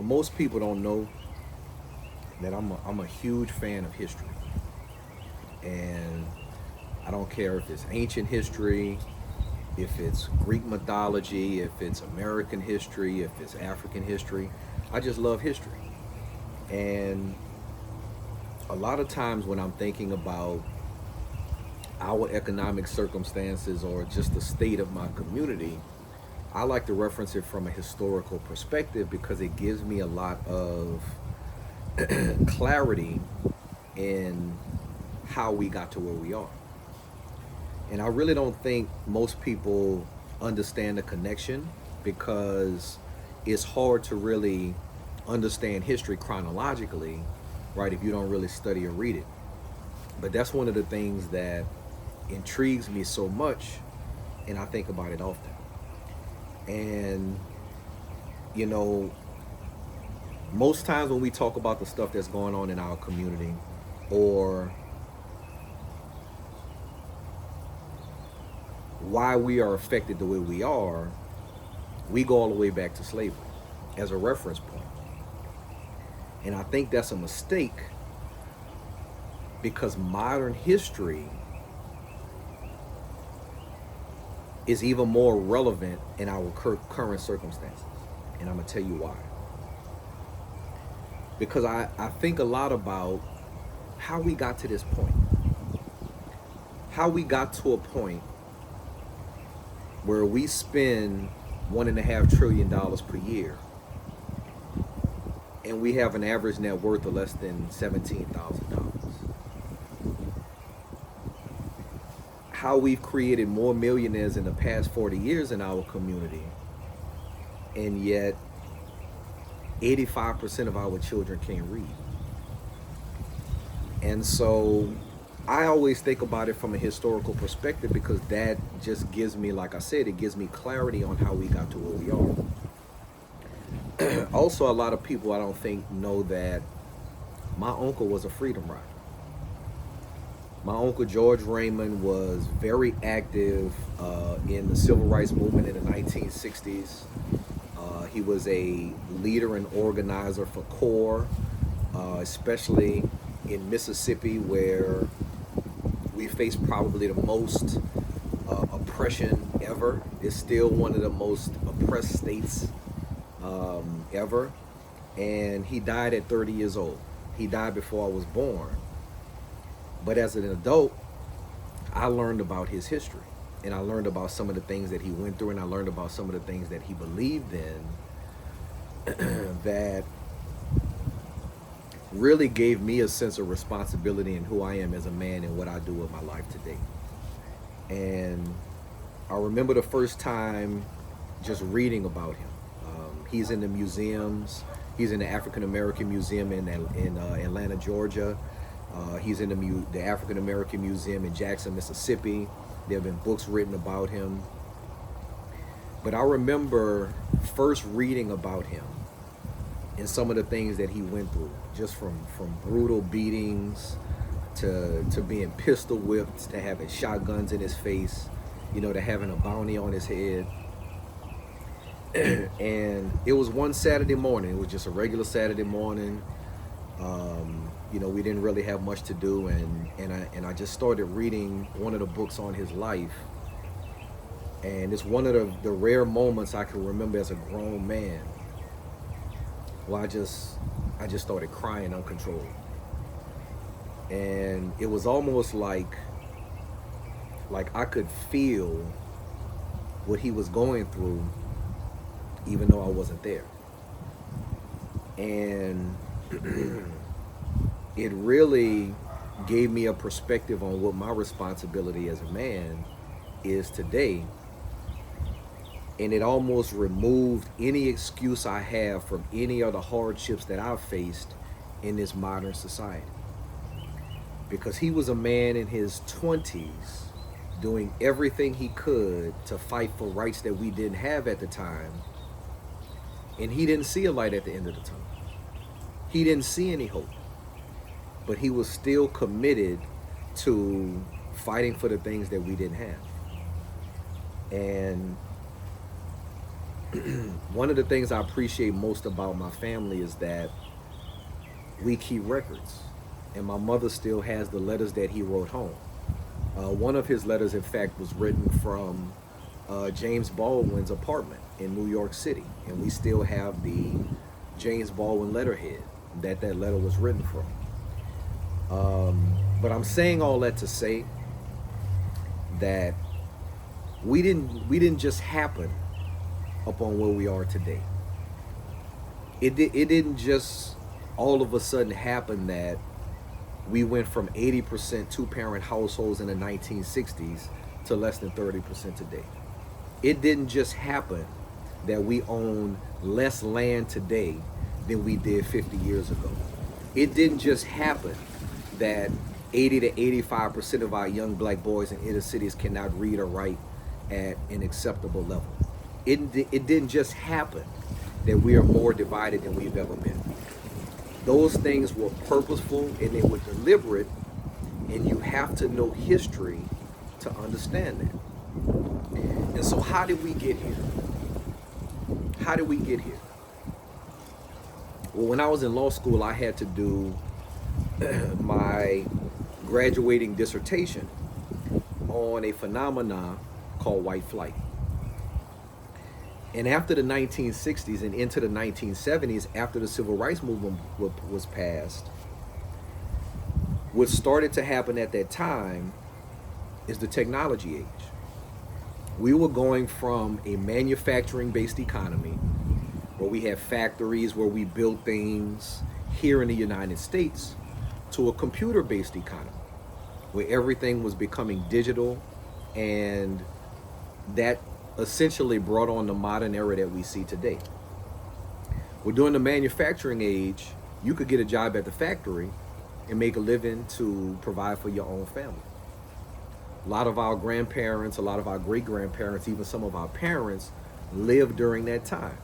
most people don't know that I'm a huge fan of history. And I don't care if it's ancient history, if it's Greek mythology, if it's American history, if it's African history. I just love history. And a lot of times when I'm thinking about our economic circumstances or just the state of my community, I like to reference it from a historical perspective because it gives me a lot of clarity in how we got to where we are. And I really don't think most people understand the connection because it's hard to really understand history chronologically, right, if you don't really study or read it. But that's one of the things that intrigues me so much, and I think about it often. And, you know, most times when we talk about the stuff that's going on in our community or why we are affected the way we are, we go all the way back to slavery as a reference point. And I think that's a mistake because modern history is even more relevant in our current circumstances. And I'm going to tell you why. Because I think a lot about how we got to this point. How we got to a point where we spend $1.5 trillion per year and we have an average net worth of less than $17,000. How we've created more millionaires in the past 40 years in our community, and yet 85% of our children can't read. And so I always think about it from a historical perspective because that just gives me, like I said, it gives me clarity on how we got to where we are. Also, a lot of people I don't think know that my uncle was a freedom rider. My uncle George Raymond was very active in the civil rights movement in the 1960s. He was a leader and organizer for CORE, especially in Mississippi, where we face probably the most oppression ever. It's still one of the most oppressed states ever. And he died at 30 years old. He died before I was born. But as an adult, I learned about his history. And I learned about some of the things that he went through, and I learned about some of the things that he believed in that really gave me a sense of responsibility in who I am as a man and what I do with my life today. And I remember the first time just reading about him. He's in the museums. He's in the African American Museum in Atlanta, Georgia. He's in the African American Museum in Jackson, Mississippi. There have been books written about him. But I remember first reading about him and some of the things that he went through, just from brutal beatings to being pistol whipped, to having shotguns in his face, to having a bounty on his head. And it was one Saturday morning. It was just a regular Saturday morning. We didn't really have much to do, and I just started reading one of the books on his life. And it's one of the rare moments I can remember as a grown man. Well, I just started crying uncontrolled. And it was almost like I could feel what he was going through, even though I wasn't there. And it really gave me a perspective on what my responsibility as a man is today. And it almost removed any excuse I have from any of the hardships that I've faced in this modern society. Because he was a man in his 20s doing everything he could to fight for rights that we didn't have at the time. And he didn't see a light at the end of the tunnel. He didn't see any hope. But he was still committed to fighting for the things that we didn't have. And one of the things I appreciate most about my family is that we keep records. And my mother still has the letters that he wrote home. One of his letters, in fact, was written from James Baldwin's apartment in New York City. And we still have the James Baldwin letterhead that letter was written from. But I'm saying all that to say that we didn't just happen upon where we are today. It didn't just all of a sudden happen that we went from 80% two-parent households in the 1960s to less than 30% today. It didn't just happen that we own less land today than we did 50 years ago. It didn't just happen that 80 to 85% of our young black boys in inner cities cannot read or write at an acceptable level. It didn't just happen that we are more divided than we've ever been. Those things were purposeful and they were deliberate, and you have to know history to understand that. And so how did we get here? How did we get here? Well, when I was in law school, I had to do my graduating dissertation on a phenomenon called white flight. And after the 1960s and into the 1970s, after the civil rights movement was passed, what started to happen at that time is the technology age. We were going from a manufacturing-based economy where we had factories where we built things here in the United States to a computer-based economy where everything was becoming digital, and that essentially brought on the modern era that we see today. Well, during the manufacturing age, you could get a job at the factory and make a living to provide for your own family. A lot of our grandparents, a lot of our great-grandparents, even some of our parents lived during that time.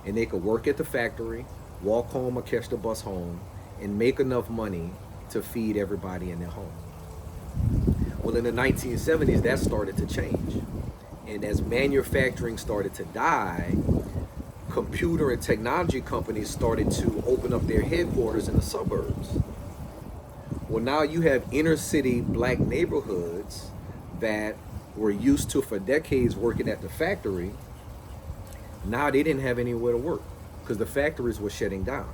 And they could work at the factory, walk home or catch the bus home, and make enough money to feed everybody in their home. Well, in the 1970s, that started to change. And as manufacturing started to die, computer and technology companies started to open up their headquarters in the suburbs. Well, now you have inner city black neighborhoods that were used to for decades working at the factory. Now they didn't have anywhere to work because the factories were shutting down.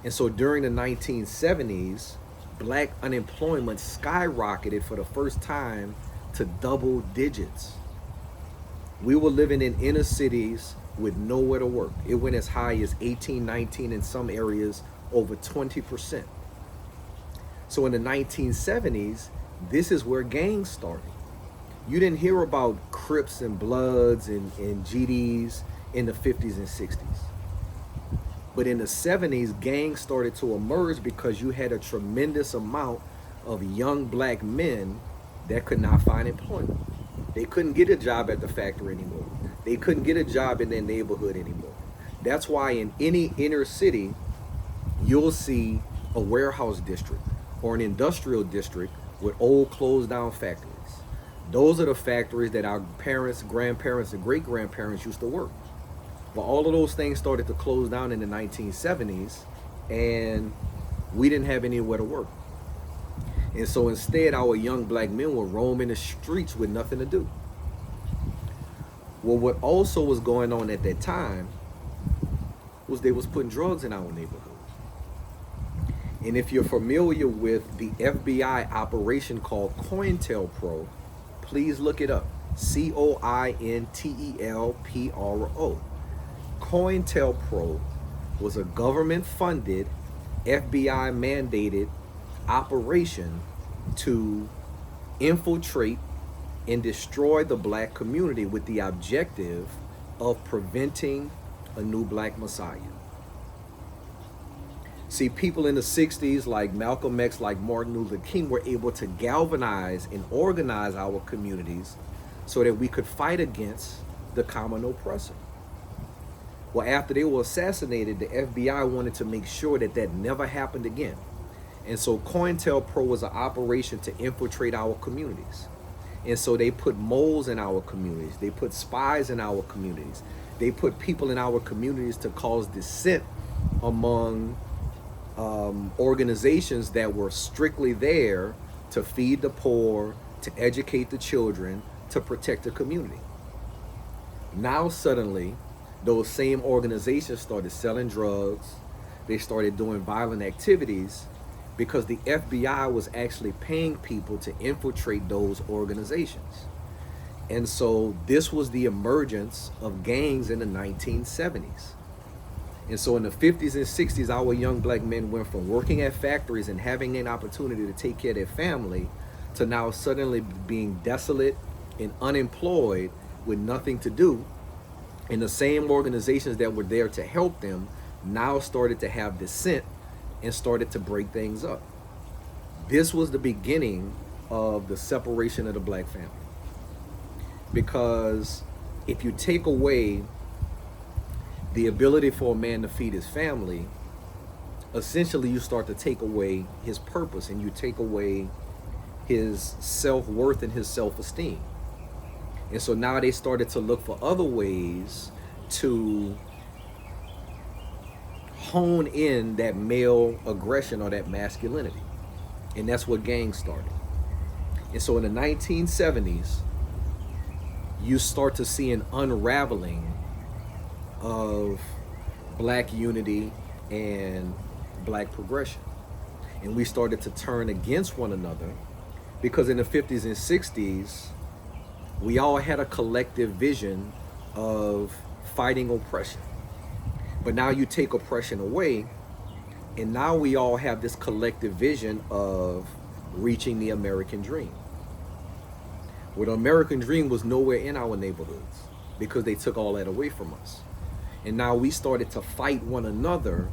And so during the 1970s, black unemployment skyrocketed for the first time to double digits. We were living in inner cities with nowhere to work. It went as high as 18, 19, in some areas over 20%. So in the 1970s, this is where gangs started. You didn't hear about Crips and Bloods and GDs in the 50s and 60s. But in the 70s, gangs started to emerge because you had a tremendous amount of young black men that could not find employment. They couldn't get a job at the factory anymore. They couldn't get a job in their neighborhood anymore. That's why in any inner city, you'll see a warehouse district or an industrial district with old closed down factories. Those are the factories that our parents, grandparents, and great-grandparents used to work. But all of those things started to close down in the 1970s, and we didn't have anywhere to work. And so instead, our young black men were roaming the streets with nothing to do. Well, what also was going on at that time was they was putting drugs in our neighborhood. And if you're familiar with the FBI operation called COINTELPRO, please look it up. COINTELPRO. COINTELPRO was a government-funded, FBI-mandated operation to infiltrate and destroy the black community with the objective of preventing a new black messiah. See, people in the 60s like Malcolm X, like Martin Luther King, were able to galvanize and organize our communities so that we could fight against the common oppressor. Well, after they were assassinated, the FBI wanted to make sure that that never happened again. And so COINTELPRO was an operation to infiltrate our communities. And so they put moles in our communities. They put spies in our communities. They put people in our communities to cause dissent among organizations that were strictly there to feed the poor, to educate the children, to protect the community. Now suddenly, those same organizations started selling drugs. They started doing violent activities because the FBI was actually paying people to infiltrate those organizations. And so this was the emergence of gangs in the 1970s. And so in the 50s and 60s, our young black men went from working at factories and having an opportunity to take care of their family to now suddenly being desolate and unemployed with nothing to do. And the same organizations that were there to help them now started to have dissent and started to break things up. This was the beginning of the separation of the black family. Because if you take away the ability for a man to feed his family, essentially you start to take away his purpose and you take away his self-worth and his self-esteem. And so now they started to look for other ways to hone in that male aggression or that masculinity. And that's what gangs started. And so in the 1970s, you start to see an unraveling of black unity and black progression. And we started to turn against one another because in the 50s and 60s, we all had a collective vision of fighting oppression. But now you take oppression away, and now we all have this collective vision of reaching the American dream. Well, the American dream was nowhere in our neighborhoods because they took all that away from us. And now we started to fight one another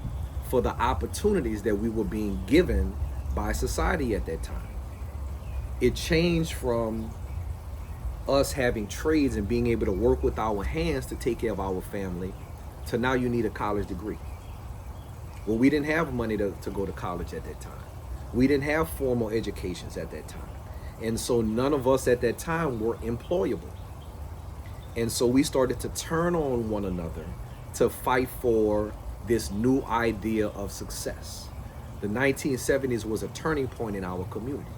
for the opportunities that we were being given by society at that time. It changed from us having trades and being able to work with our hands to take care of our family to now you need a college degree. Well, we didn't have money to go to college at that time. We didn't have formal educations at that time. And so none of us at that time were employable. And so we started to turn on one another to fight for this new idea of success. The 1970s was a turning point in our community.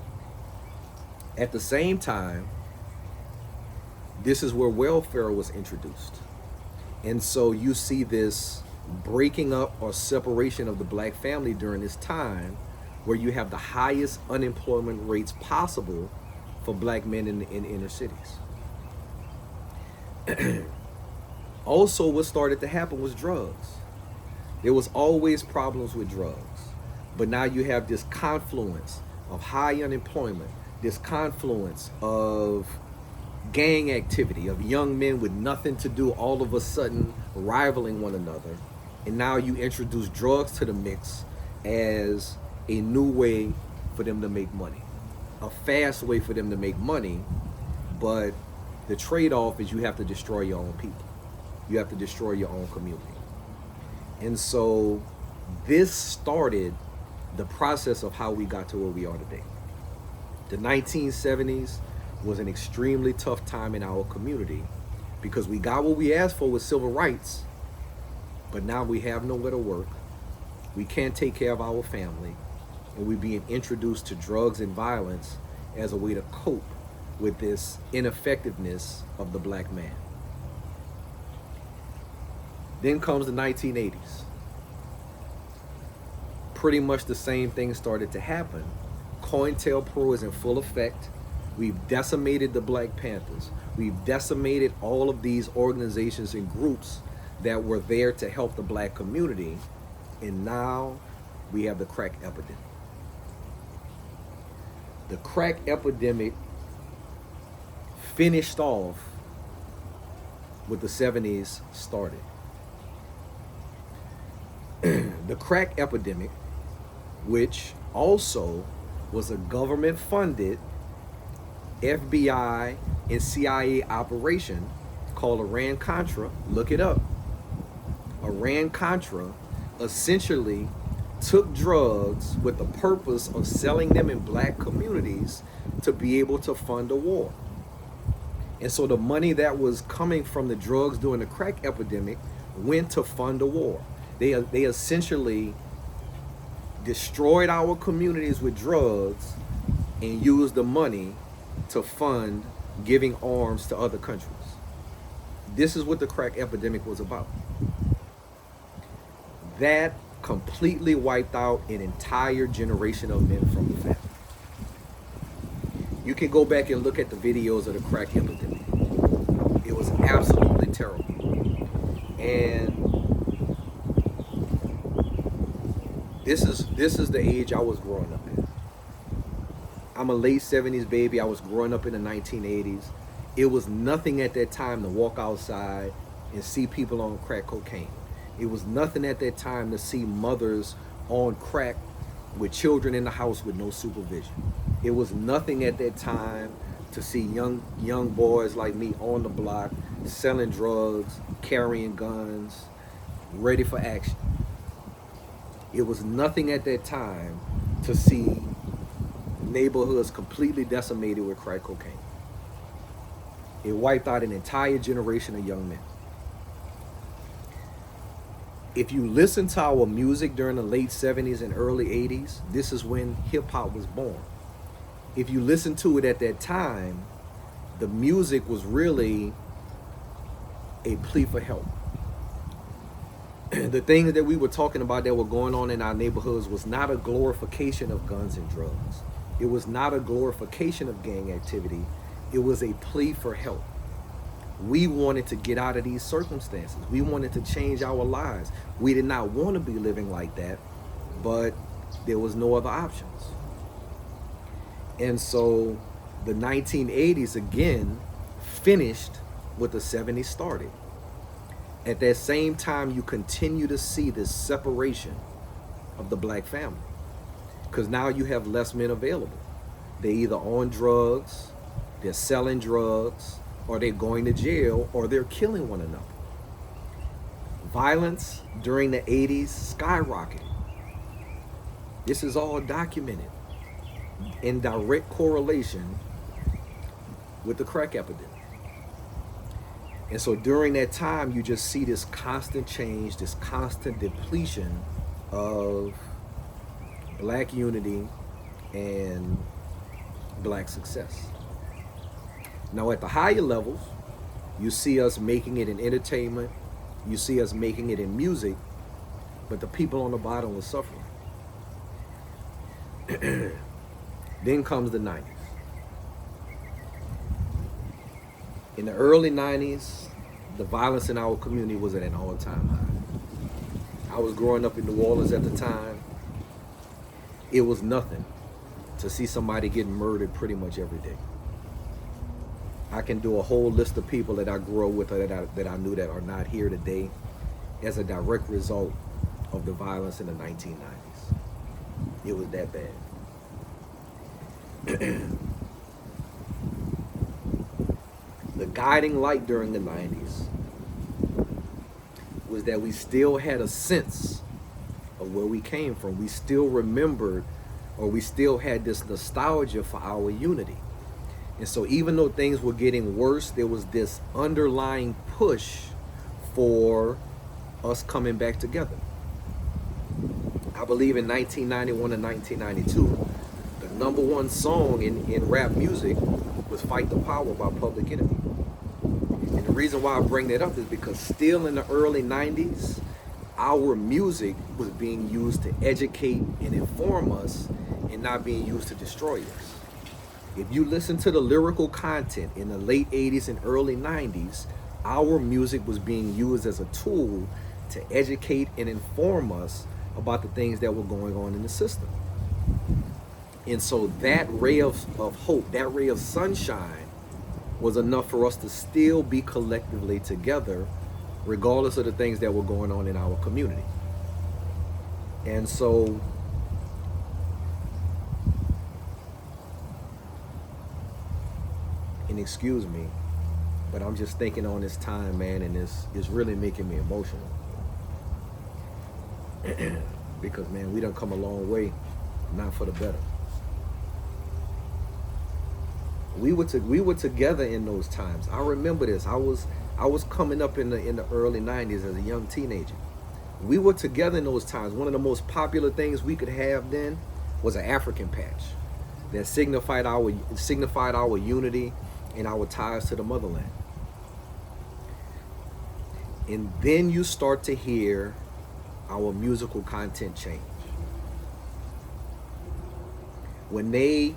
At the same time, this is where welfare was introduced. And so you see this breaking up or separation of the black family during this time where you have the highest unemployment rates possible for black men in inner cities. Also, what started to happen was drugs. There was always problems with drugs, but now you have this confluence of high unemployment, this confluence of gang activity, of young men with nothing to do all of a sudden rivaling one another. And now you introduce drugs to the mix as a new way for them to make money, a fast way for them to make money. But the trade-off is you have to destroy your own people. You have to destroy your own community. And so this started the process of how we got to where we are today. The 1970s was an extremely tough time in our community because we got what we asked for with civil rights, but now we have nowhere to work. We can't take care of our family, and we're being introduced to drugs and violence as a way to cope with this ineffectiveness of the black man. Then comes the 1980s. Pretty much the same thing started to happen. COINTELPRO is in full effect. We've decimated the Black Panthers. We've decimated all of these organizations and groups that were there to help the black community. And now we have the crack epidemic. The crack epidemic finished off what the 70s started. The crack epidemic, which also was a government-funded FBI and CIA operation called Iran-Contra. Look it up. Iran-Contra essentially took drugs with the purpose of selling them in black communities to be able to fund a war. And so the money that was coming from the drugs during the crack epidemic went to fund the war. They essentially destroyed our communities with drugs and used the money to fund giving arms to other countries. This is what the crack epidemic was about. That completely wiped out an entire generation of men from the family. You can go back and look at the videos of the crack epidemic. It was absolutely terrible. And this is the age I was growing up in. I'm a late 70s baby. I was growing up in the 1980s. It was nothing at that time to walk outside and see people on crack cocaine. It was nothing at that time to see mothers on crack with children in the house with no supervision. It was nothing at that time to see young boys like me on the block selling drugs, carrying guns, ready for action. It was nothing at that time to see neighborhoods completely decimated with crack cocaine. It wiped out an entire generation of young men. If you listen to our music during the late 70s and early 80s, this is when hip hop was born. If you listen to it at that time, the music was really a plea for help. The things that we were talking about that were going on in our neighborhoods was not a glorification of guns and drugs. It was not a glorification of gang activity. It was a plea for help. We wanted to get out of these circumstances. We wanted to change our lives. We did not want to be living like that, but there was no other options. And so the 1980s again finished what the 70s started. At that same time, you continue to see this separation of the black family, because now you have less men available. They're either on drugs, they're selling drugs, or they're going to jail, or they're killing one another. Violence during the 80s skyrocketed. This is all documented in direct correlation with the crack epidemic. And so during that time, you just see this constant change, this constant depletion of black unity and black success. Now at the higher levels, you see us making it in entertainment, you see us making it in music, but the people on the bottom were suffering. Then comes the 90s. In the early 90s, the violence in our community was at an all-time high. I was growing up in New Orleans at the time. It was nothing to see somebody getting murdered pretty much every day. I can do a whole list of people that I grew up with or that I knew that are not here today as a direct result of the violence in the 1990s. It was that bad. The guiding light during the 90s was that we still had a sense of where we came from. We still remembered, or we still had this nostalgia for our unity. And so even though things were getting worse, there was this underlying push for us coming back together. I believe in 1991 and 1992, the number one song in rap music was Fight the Power by Public Enemy. And the reason why I bring that up is because still in the early 90s, our music was being used to educate and inform us and not being used to destroy us. If you listen to the lyrical content in the late 80s and early 90s, our music was being used as a tool to educate and inform us about the things that were going on in the system. And so that ray of hope, that ray of sunshine was enough for us to still be collectively together, regardless of the things that were going on in our community. And so and excuse me, but I'm just thinking on this time, man, and it's really making me emotional. Because, man, we done come a long way, not for the better. We were together in those times. I remember this. I was coming up in the early 90s as a young teenager. We were together in those times. One of the most popular things we could have then was an African patch that signified our unity and our ties to the motherland. And then you start to hear our musical content change. When they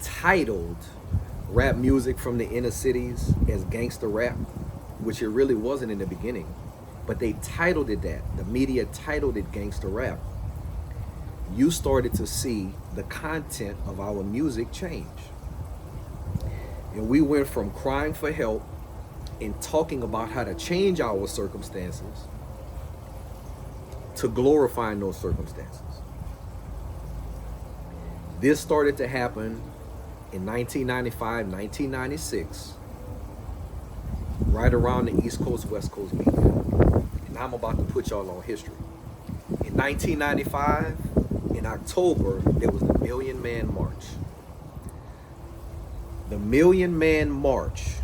titled rap music from the inner cities as gangster rap, which it really wasn't in the beginning, but they titled it that. The media titled it gangster rap. You started to see the content of our music change. And we went from crying for help and talking about how to change our circumstances to glorifying those circumstances. This started to happen in 1995, 1996, right around the East Coast, West Coast beat. And I'm about to put y'all on history. In 1995, in October, there was the Million Man March. The Million Man March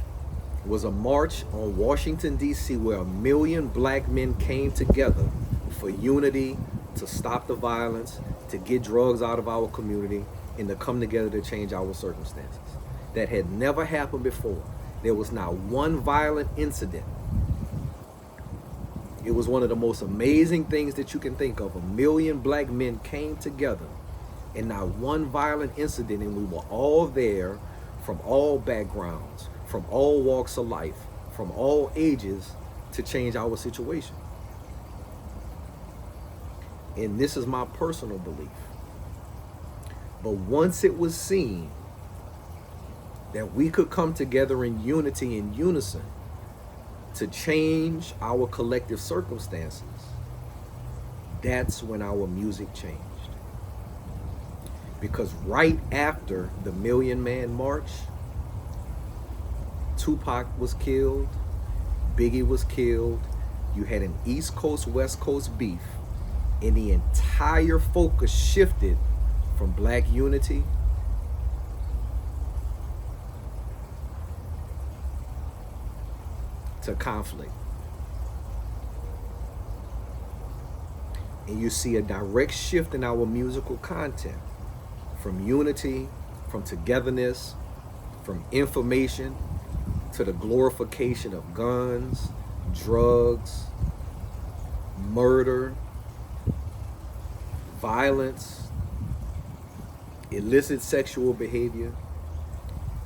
was a march on Washington, D.C., where 1 million black men came together for unity, to stop the violence, to get drugs out of our community, and to come together to change our circumstances. That had never happened before. There was not one violent incident. It was one of the most amazing things that you can think of. 1 million black men came together, and not one violent incident, and we were all there from all backgrounds, from all walks of life, from all ages, to change our situation. And this is my personal belief. But once it was seen that we could come together in unity and unison to change our collective circumstances, that's when our music changed. Because right after the Million Man March, Tupac was killed, Biggie was killed, you had an East Coast, West Coast beef, and the entire focus shifted from black unity to conflict. And you see a direct shift in our musical content from unity, from togetherness, from information, to the glorification of guns, drugs, murder, violence, illicit sexual behavior,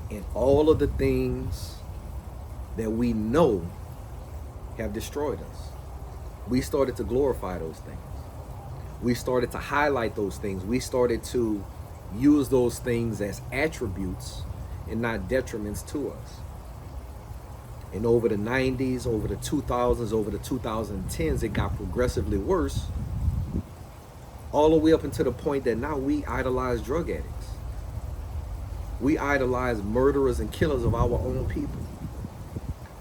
and all of the things that we know have destroyed us. We started to glorify those things. We started to highlight those things. We started to use those things as attributes and not detriments to us. And over the 90s, over the 2000s, over the 2010s, it got progressively worse, all the way up until the point that now we idolize drug addicts. We idolize murderers and killers of our own people.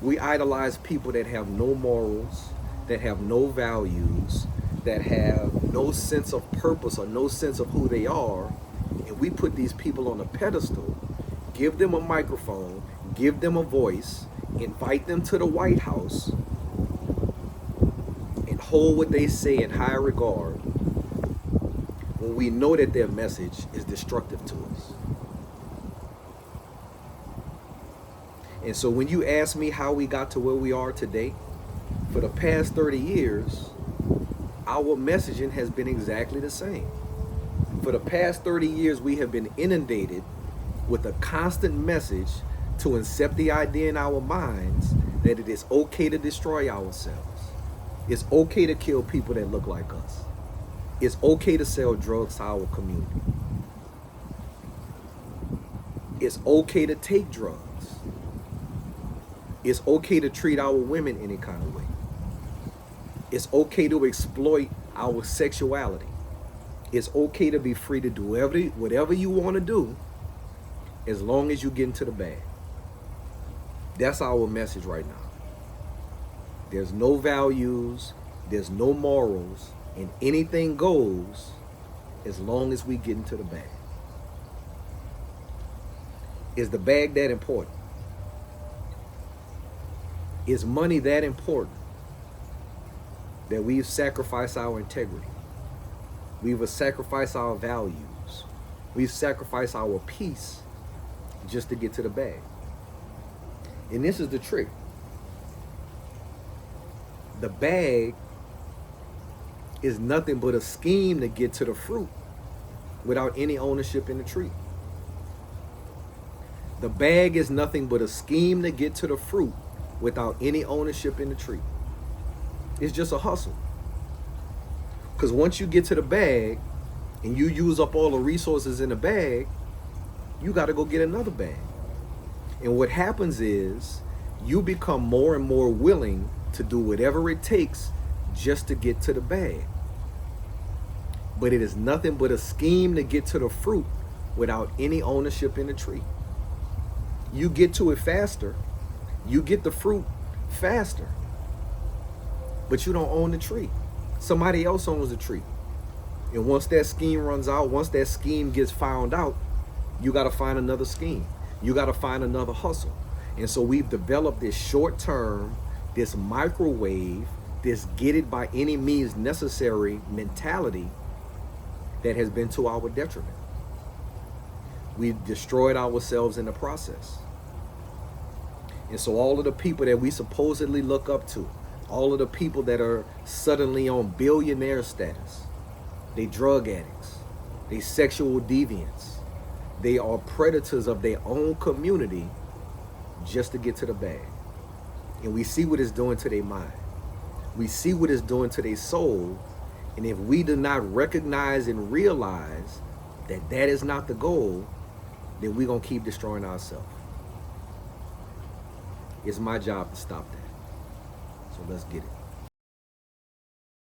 We idolize people that have no morals, that have no values, that have no sense of purpose or no sense of who they are. And we put these people on a pedestal, give them a microphone, give them a voice, invite them to the White House, and hold what they say in high regard, when we know that their message is destructive to us. And so when you ask me how we got to where we are today, for the past 30 years, our messaging has been exactly the same. For the past 30 years, we have been inundated with a constant message to incept the idea in our minds that it is okay to destroy ourselves. It's okay to kill people that look like us. It's okay to sell drugs to our community. It's okay to take drugs. It's okay to treat our women any kind of way. It's okay to exploit our sexuality. It's okay to be free to do whatever you want to do, as long as you get into the bag. That's our message right now. There's no values, there's no morals, and anything goes as long as we get into the bag. Is the bag that important? Is money that important that we've sacrificed our integrity? We've sacrificed our values. We've sacrificed our peace just to get to the bag. And this is the trick. The bag is nothing but a scheme to get to the fruit without any ownership in the tree. The bag is nothing but a scheme to get to the fruit without any ownership in the tree. It's just a hustle. Because once you get to the bag and you use up all the resources in the bag, you got to go get another bag. And what happens is you become more and more willing to do whatever it takes just to get to the bag. But it is nothing but a scheme to get to the fruit without any ownership in the tree. You get to it faster, you get the fruit faster, but you don't own the tree. Somebody else owns the tree. And once that scheme runs out, once that scheme gets found out, you got to find another scheme. You got to find another hustle. And so we've developed this short term, this microwave, this get it by any means necessary mentality that has been to our detriment. We've destroyed ourselves in the process. And so all of the people that we supposedly look up to, all of the people that are suddenly on billionaire status, they drug addicts, they sexual deviants, they are predators of their own community just to get to the bag. And we see what it's doing to their mind. We see what it's doing to their soul. And if we do not recognize and realize that that is not the goal, then we're going to keep destroying ourselves. It's my job to stop that. So let's get it.